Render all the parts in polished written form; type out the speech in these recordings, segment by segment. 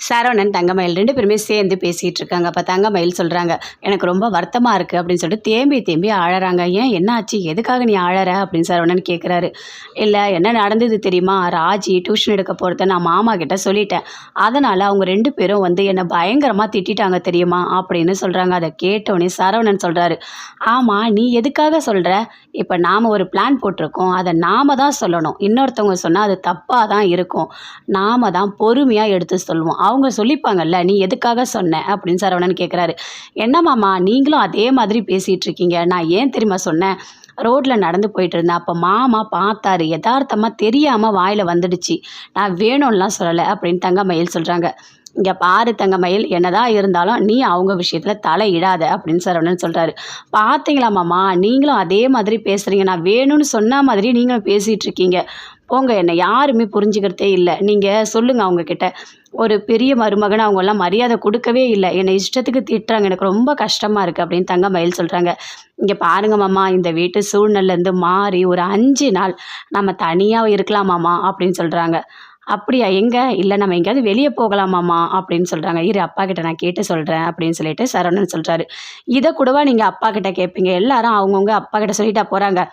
சரவணன், தங்கமயில் 2 பேருமே சேர்ந்து பேசிகிட்டு இருக்காங்க. அப்போ தங்கமயில் சொல்கிறாங்க, எனக்கு ரொம்ப வருத்தமாக இருக்குது அப்படின்னு சொல்லிட்டு தேம்பி தேம்பி அழறாங்க. ஏன் என்னாச்சு, எதுக்காக நீ அழற அப்படின்னு சரவணன் கேட்குறாரு. இல்லை என்ன நடந்தது தெரியுமா, ராஜி டியூஷன் எடுக்க போகிறத நான் மாமா கிட்ட சொல்லிட்டேன். அதனால் அவங்க 2 பேரும் வந்து என்னை பயங்கரமாக திட்டாங்க தெரியுமா அப்படின்னு சொல்கிறாங்க. அதை கேட்டோடனே சரவணன் சொல்கிறாரு, ஆமாம் நீ எதுக்காக சொல்கிற, இப்போ நாம் ஒரு பிளான் போட்டிருக்கோம், அதை நாம் தான் சொல்லணும். இன்னொருத்தவங்க சொன்னால் அது தப்பாக தான் இருக்கும். நாம் தான் பொறுமையாக எடுத்து சொல்லுவோம். அவங்க சொல்லிப்பாங்கல்ல, நீ எதுக்காக சொன்ன அப்படின்னு சரவணன் கேட்குறாரு. என்ன மாமா நீங்களும் அதே மாதிரி பேசிகிட்டு இருக்கீங்க, நான் ஏன் தெரியுமா சொன்னேன், ரோட்டில் நடந்து போயிட்டு இருந்தேன், அப்போ மாமா பார்த்தாரு, யதார்த்தமாக தெரியாமல் வாயில் வந்துடுச்சு, நான் வேணும்லாம் சொல்லலை அப்படின்னு தங்கமயில் சொல்கிறாங்க. இங்கே பாரு தங்கமயில், என்னதான் இருந்தாலும் நீ அவங்க விஷயத்தில் தலையிடாத அப்படின்னு சரவணன் சொல்கிறாரு. பார்த்தீங்களா மாமா, நீங்களும் அதே மாதிரி பேசுகிறீங்க, நான் வேணும்னு சொன்ன மாதிரி நீங்களும் பேசிகிட்டு இருக்கீங்க. போங்க, என்னை யாருமே புரிஞ்சுக்கிறதே இல்லை. நீங்கள் சொல்லுங்கள் அவங்கக்கிட்ட, ஒரு பெரிய மருமகனை அவங்கெல்லாம் மரியாதை கொடுக்கவே இல்லை, என்னை இஷ்டத்துக்கு திட்டுறாங்க, எனக்கு ரொம்ப கஷ்டமாக இருக்குது அப்படின்னு தங்கமயில் சொல்கிறாங்க. இங்கே பாருங்க மாமா, இந்த வீட்டு சூழ்நிலேருந்து மாறி ஒரு 5 நாள் நம்ம தனியாக இருக்கலாமாம்மா அப்படின்னு சொல்கிறாங்க. அப்படியா, எங்கே, இல்லை நம்ம எங்கேயாவது வெளியே போகலாமாம்மா அப்படின்னு சொல்கிறாங்க. இரு அப்பா கிட்ட நான் கேட்டு சொல்கிறேன் அப்படின்னு சொல்லிட்டு சரவணன் சொல்கிறாரு. இதை கூடவா நீங்கள் அப்பா கிட்ட கேட்பீங்க, எல்லாரும் அவங்கவுங்க அப்பா கிட்ட சொல்லிட்டா போகிறாங்க,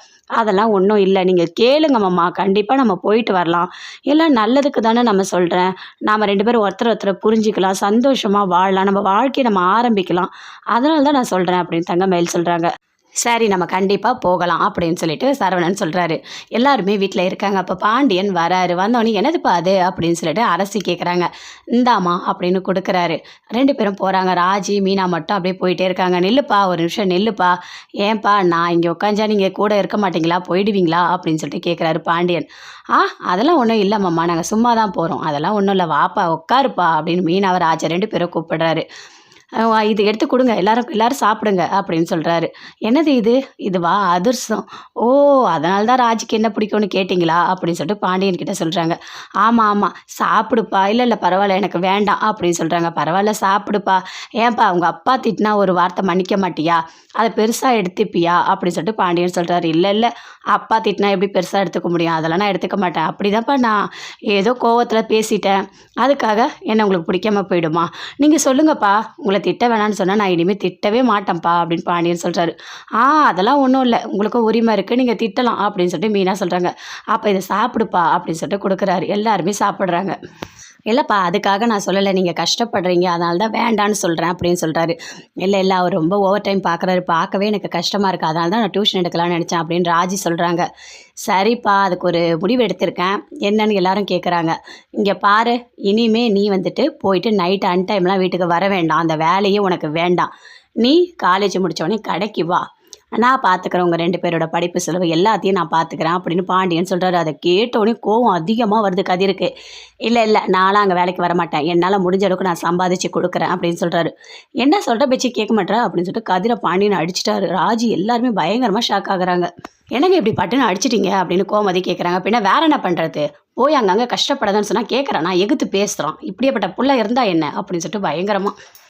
அதெல்லாம் ஒன்றும் இல்லை, நீங்கள் கேளுங்க மாமா, கண்டிப்பாக நம்ம போயிட்டு வரலாம், எல்லாம் நல்லதுக்கு தானே நம்ம சொல்கிறேன், நாம் 2 பேரும் ஒருத்தர் ஒருத்தரை புரிஞ்சிக்கலாம், சந்தோஷமாக வாழலாம், நம்ம வாழ்க்கையை நம்ம ஆரம்பிக்கலாம், அதனால தான் நான் சொல்கிறேன் அப்படின்னு தங்கமயில் சொல்கிறாங்க. சரி நம்ம கண்டிப்பாக போகலாம் அப்படின்னு சொல்லிட்டு சரவணன் சொல்கிறாரு. எல்லாருமே வீட்டில் இருக்காங்க. அப்போ பாண்டியன் வராரு. வந்தோடனே என்னதுப்பா அது அப்படின்னு சொல்லிட்டு அரசி கேட்குறாங்க. இந்தாமா அப்படின்னு கொடுக்குறாரு. 2 பேரும் போகிறாங்க. ராஜி மீனா மட்டும் அப்படியே போயிட்டே இருக்காங்க. நில்லுப்பா, ஒரு நிமிஷம் நில்லுப்பா, ஏன்பா நான் இங்கே உட்காந்தா நீங்கள் கூட இருக்க மாட்டீங்களா, போயிடுவீங்களா அப்படின்னு சொல்லிட்டு கேட்குறாரு பாண்டியன். அதெல்லாம் ஒன்றும் இல்லைம்மா, நாங்கள் சும்மா தான் போகிறோம், அதெல்லாம் ஒன்றும் இல்லை, வாப்பா உட்காருப்பா அப்படின்னு மீனாவை ராஜா 2 பேரும் கூப்பிடுறாரு. இது எடுத்து கொடுங்க, எல்லாரும் சாப்பிடுங்க அப்படின்னு சொல்கிறாரு. என்னது இதுவா அதிர்சம், ஓ அதனால தான் ராஜிக்கு என்ன பிடிக்கும்னு கேட்டிங்களா அப்படின்னு சொல்லிட்டு பாண்டியன் கிட்ட சொல்கிறாங்க. ஆமாம் சாப்பிடுப்பா, இல்லை பரவாயில்ல எனக்கு வேண்டாம் அப்படின்னு சொல்கிறாங்க. பரவாயில்ல சாப்பிடுப்பா, ஏன்பா உங்கள் அப்பா திட்டினா ஒரு வார்த்தை மன்னிக்க மாட்டியா, அதை பெருசாக எடுத்துப்பியா அப்படின்னு சொல்லிட்டு பாண்டியன் சொல்கிறாரு. இல்லை அப்பா திட்டினா எப்படி பெருசாக எடுத்துக்க முடியும், அதெல்லாம் நான் எடுத்துக்க மாட்டேன், அப்படிதான்ப்பா நான் ஏதோ கோவத்தில் பேசிட்டேன், அதுக்காக என்ன உங்களுக்கு பிடிக்காம போயிடுமா, நீங்கள் சொல்லுங்கப்பா, உங்களை திட்ட வேணான்னு சொன்னால் நான் இனிமேல் திட்டவே மாட்டேன்ப்பா அப்படின்னு பாண்டியன் சொல்கிறாரு. அதெல்லாம் ஒன்றும் இல்லை, உங்களுக்கும் உரிமை இருக்குது, நீங்கள் திட்டலாம் அப்படின்னு சொல்லிட்டு மீனா சொல்கிறாங்க. அப்போ இதை சாப்பிடுப்பா அப்படின்னு சொல்லிட்டு கொடுக்குறாரு. எல்லாருமே சாப்பிட்றாங்க. இல்லைப்பா அதுக்காக நான் சொல்லலை, நீங்கள் கஷ்டப்படுறீங்க அதனால தான் வேண்டான்னு சொல்கிறேன் அப்படின்னு சொல்கிறாரு. இல்லை அவர் ரொம்ப ஓவர் டைம் பார்க்குறாரு, பார்க்கவே எனக்கு கஷ்டமாக இருக்குது, அதனால தான் நான் டியூஷன் எடுக்கலாம்னு நினச்சேன் அப்படின்னு ராஜி சொல்கிறாங்க. சரிப்பா, அதுக்கு ஒரு முடிவு எடுத்திருக்கேன், என்னன்னு எல்லாரும் கேட்குறாங்க. இங்கே பாரு, இனிமே நீ வந்துட்டு போயிட்டு நைட்டு அன்டைம்லாம் வீட்டுக்கு வர வேண்டாம், அந்த வேலையே உனக்கு வேண்டாம், நீ காலேஜ் முடித்தோடனே கடைக்கு வா, நான் பார்த்துக்கிறேன், உங்கள் 2 பேரோட படிப்பு செலவு எல்லாத்தையும் நான் பார்த்துக்கிறேன் அப்படின்னு பாண்டியன் சொல்கிறாரு. அதை கேட்டோடனே கோவம் அதிகமாக வருது கதிருக்கு. இல்லை நானும் அங்கே வேலைக்கு வர மாட்டேன், என்னால் முடிஞ்ச அளவுக்கு நான் சம்பாதிச்சு கொடுக்குறேன் அப்படின்னு சொல்கிறாரு. என்ன சொல்கிற பேச்சு கேட்க மாட்டேன் அப்படின்னு சொல்லிட்டு கதிரை பாண்டியன் அடிச்சிட்டாரு. ராஜி எல்லாருமே பயங்கரமாக ஷாக் ஆகுறாங்க. எனக்கு இப்படி பட்டுன்னு அடிச்சிட்டிங்க அப்படின்னு கோமதி கேட்குறாங்க. பின்ன வேற என்ன பண்ணுறது, போய் அங்கங்கே கஷ்டப்படாதான்னு சொன்னால் கேட்குறேன், நான் எகுத்து பேசுகிறான், இப்படியேப்பட்ட புள்ள இருந்தால் என்ன அப்படின்னு சொல்லிட்டு பயங்கரமாக